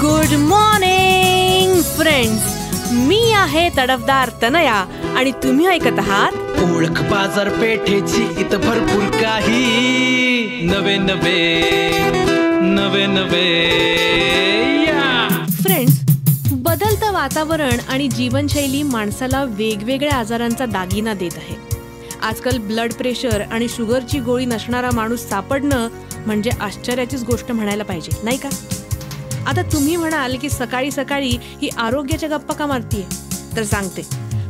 Good morning friends, मी आहे तडफदार तनया आणि तुम्ही ऐकत आहात ओळख बाजारपेठेची इथं भरपूर काही नवे नवे फ्रेंड्स. बदलतं वातावरण आणि जीवनशैली माणसाला वेगवेगळ्या आजारांचा दागिना देत आहे. आजकाल ब्लड प्रेशर आणि शुगरची गोळी नसणारा माणूस सापडणं म्हणजे आश्चर्याचीच गोष्ट म्हणायला पाहिजे, नाही का? आता तुम्ही म्हणाल की सकाळी सकाळी ही आरोग्याच्या गप्पा का मारतीये, तर सांगते.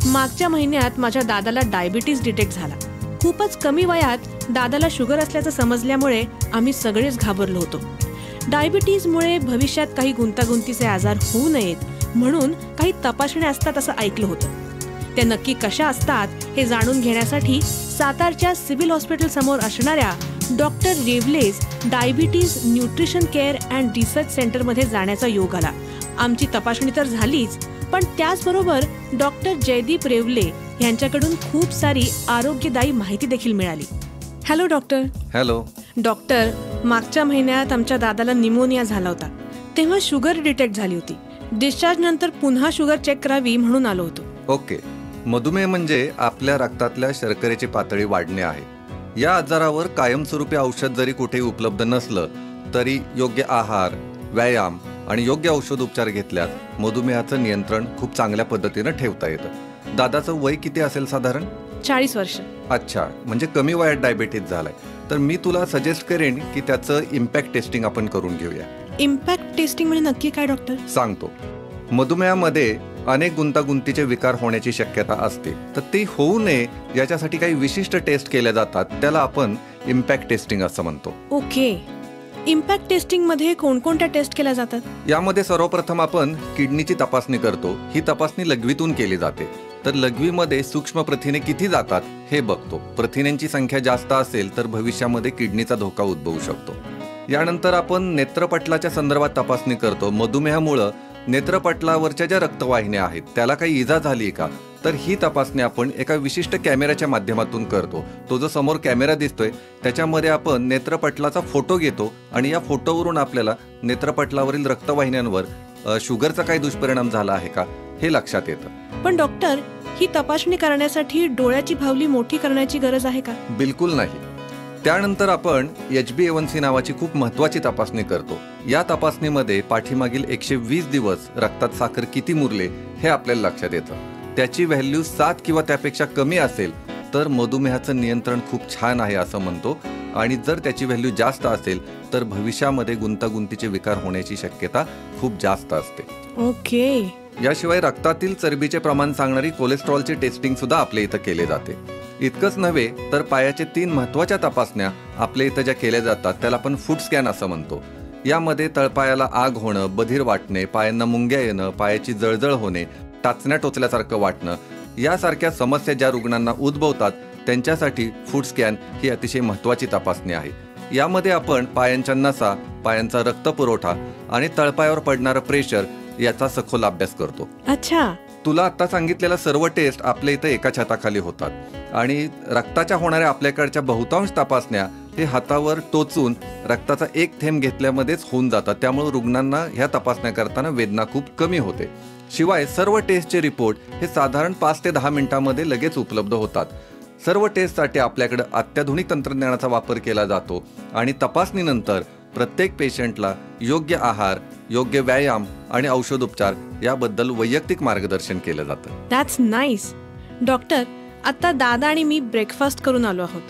मागच्या महिन्यात माझ्या दादाला डायबिटीज डिटेक्ट झाला. खूपच कमी वयात दादाला शुगर असल्याचं समजल्यामुळे आम्ही सगळेच घाबरलो होतो. डायबिटीजमुळे भविष्यात काही गुंतागुंतीचे आजार होऊ नयेत म्हणून काही तपासण्या असतात असं ऐकलं होतं. त्या नक्की कशा असतात हे जाणून घेण्यासाठी सातारच्या सिव्हिल हॉस्पिटल समोर असणाऱ्या doctor Rewale's diabetes nutrition care and research सेंटरमध्ये जाण्याचा योग आला. आमची तपासणी तर झालीच, पण त्याचबरोबर डॉक्टर जयदीप रेवले यांच्याकडून खूप सारी आरोग्यदायी माहिती देखील मिळाली. Hello doctor. हॅलो डॉक्टर, मागच्या महिन्यात आमच्या दादाला निमोनिया झाला होता. तेव्हा शुगर डिटेक्ट झाली होती. डिस्चार्ज नंतर पुन्हा शुगर चेक करावी म्हणून आलो होतो. ओके. मधुमेह म्हणजे आपल्या रक्तातल्या शर्करेची पातळी वाढणे आहे. या आजारावर कायमस्वरूपी औषध जरी कुठेही उपलब्ध नसलं तरी योग्य आहार, व्यायाम आणि योग्य औषध उपचार घेतल्यास मधुमेहाचं नियंत्रण खूप चांगल्या पद्धतीनं ठेवता येतं. दादाचं वय किती असेल साधारण? 40 वर्ष. अच्छा, म्हणजे कमी वयात डायबिटीज झालाय. तर मी तुला सजेस्ट करेन की त्याचं इम्पॅक्ट टेस्टिंग आपण करून घेऊया. इम्पॅक्ट टेस्टिंग म्हणजे नक्की काय डॉक्टर? सांगतो. मधुमेहामध्ये अनेक गुंतागुंतीचे विकार होण्याची शक्यता असते, तर ते होऊ नये याच्यासाठी काही विशिष्ट टेस्ट केल्या जातात. त्याला आपण इम्पॅक्ट टेस्टिंग असं म्हणतो. ओके. इम्पॅक्ट टेस्टिंग मध्ये कोणकोणत्या टेस्ट केल्या जातात? यामध्ये सर्वप्रथम आपण किडनीची तपासणी करतो. ही तपासणी लघवीतून केली जाते. तर लघवीमध्ये सूक्ष्म प्रथिने किती जातात हे बघतो. प्रथिनांची संख्या जास्त असेल तर भविष्यामध्ये किडनीचा धोका उद्भवू शकतो. यानंतर आपण नेत्रपटलाच्या संदर्भात तपासणी करतो. मधुमेहामुळे नेत्रपटलावरच्या ज्या रक्तवाहिन्या आहेत त्याला काही इजा झाली का, तर ही तपासणी आपण एका विशिष्ट कॅमेऱ्याच्या माध्यमातून करतो. तो जो समोर कॅमेरा दिसतोय त्याच्यामध्ये आपण नेत्रपटलाचा फोटो घेतो आणि या फोटोवरून आपल्याला नेत्रपटलावरील रक्तवाहिन्यांवर शुगरचा काही दुष्परिणाम झाला आहे का हे लक्षात येतं. पण डॉक्टर, ही तपासणी करण्यासाठी डोळ्याची भावली मोठी करण्याची गरज आहे का? बिलकुल नाही. त्यानंतर आपण HbA1c नावाची खूप महत्त्वाची तपासणी करतो. या तपासणीमध्ये पाठीमागील 120 दिवस रक्तात साखर किती मुरले हे आपल्याला लक्षात येतं. त्याची व्हॅल्यू 7 किंवा त्यापेक्षा कमी असेल तर मधुमेहाचं नियंत्रण खूप छान आहे असं म्हणतो. आणि जर त्याची व्हॅल्यू जास्त असेल तर भविष्यामध्ये गुंतागुंतीचे विकार होण्याची शक्यता खूप जास्त असते. ओके. याशिवाय रक्तातील चरबीचे प्रमाण सांगणारी कोलेस्ट्रॉलची टेस्टिंग सुद्धा आपल्या इथं केले जाते. इतकंच नव्हे तर पायाचे 3 महत्त्वाच्या तपासण्या आपल्या इथं ज्या केल्या जातात त्याला आपण फूट स्कॅन असं म्हणतो. यामध्ये तळपायाला आग होणं, बधीर वाटणे, पायांना मुंग्या येणं, पायाची जळजळ होणे, टाचण्या टोचल्यासारखं वाटणं यासारख्या समस्या ज्या रुग्णांना उद्भवतात त्यांच्यासाठी फूट स्कॅन ही अतिशय महत्त्वाची तपासणी आहे. यामध्ये आपण पायांच्या नसा, पायांचा रक्तपुरवठा आणि तळपायावर पडणारं प्रेशर याचा सखोल अभ्यास करतो. अच्छा. तुला आता सांगितलेल्या सर्व टेस्ट आपल्या इथं एका छताखाली होतात आणि रक्ताच्या होणाऱ्या आपल्याकडच्या बहुतांश तपासण्या हे हातावर टोचून रक्ताचा एक थेंब घेतल्यामध्येच होऊन जातात. त्यामुळे रुग्णांना ह्या तपासण्या करताना वेदना खूप कमी होते. शिवाय सर्व टेस्टचे रिपोर्ट हे साधारण 5 ते 10 मिनिटांमध्ये लगेच उपलब्ध होतात. सर्व टेस्टसाठी आपल्याकडे अत्याधुनिक तंत्रज्ञानाचा वापर केला जातो आणि तपासणीनंतर प्रत्येक पेशंटला योग्य आहार, योग्य व्यायाम आणि औषधोपचार याबद्दल वैयक्तिक मार्गदर्शन केलं जातं. That's nice. डॉक्टर, आता दादा आणि मी ब्रेकफास्ट करून आलो आहोत,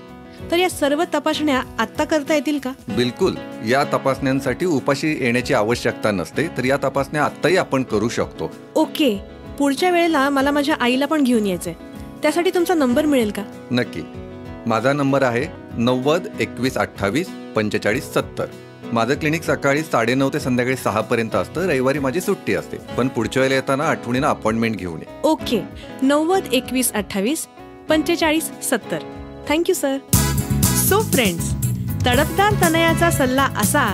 तर या सर्व तपासण्या आत्ता करता येतील का? बिलकुल. या तपासण्यांसाठी उपाशी येण्याची आवश्यकता नसते, तर या तपासण्या आत्ताही आपण करू शकतो. ओके. पुढच्या वेळेला मला माझ्या आईला पण घेऊन यायचंय. त्यासाठी तुमचा नंबर मिळेल का? नक्की. माझा नंबर आहे 90 21 28 45 70. माझं क्लिनिक सकाळी 9:30 ते संध्याकाळी 6 पर्यंत असतं. रविवारी माझी सुट्टी असते. पण पुढच्या वेळेला येताना आठवणीनं अपॉइंटमेंट घेऊन ये. Okay. 90 21 28 45 70. Thank you sir. So friends, तडफदार तनयाचा सल्ला असा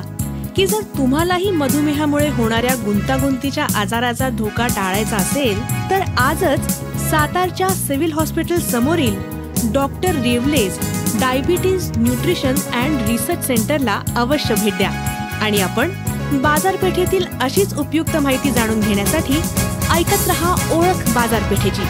की जर तुम्हालाही मधुमेहामुळे होणाऱ्या गुंतागुंतीच्या आजाराचा धोका टाळायचा असेल तर आजच सातारच्या सिव्हिल हॉस्पिटल समोरील doctor Rewale's diabetes nutrition and research सेंटरला अवश्य भेट द्या आणि आपण बाजारपेठेतील अशीच उपयुक्त माहिती जाणून घेण्यासाठी ऐकत रहा ओळख बाजारपेठेची.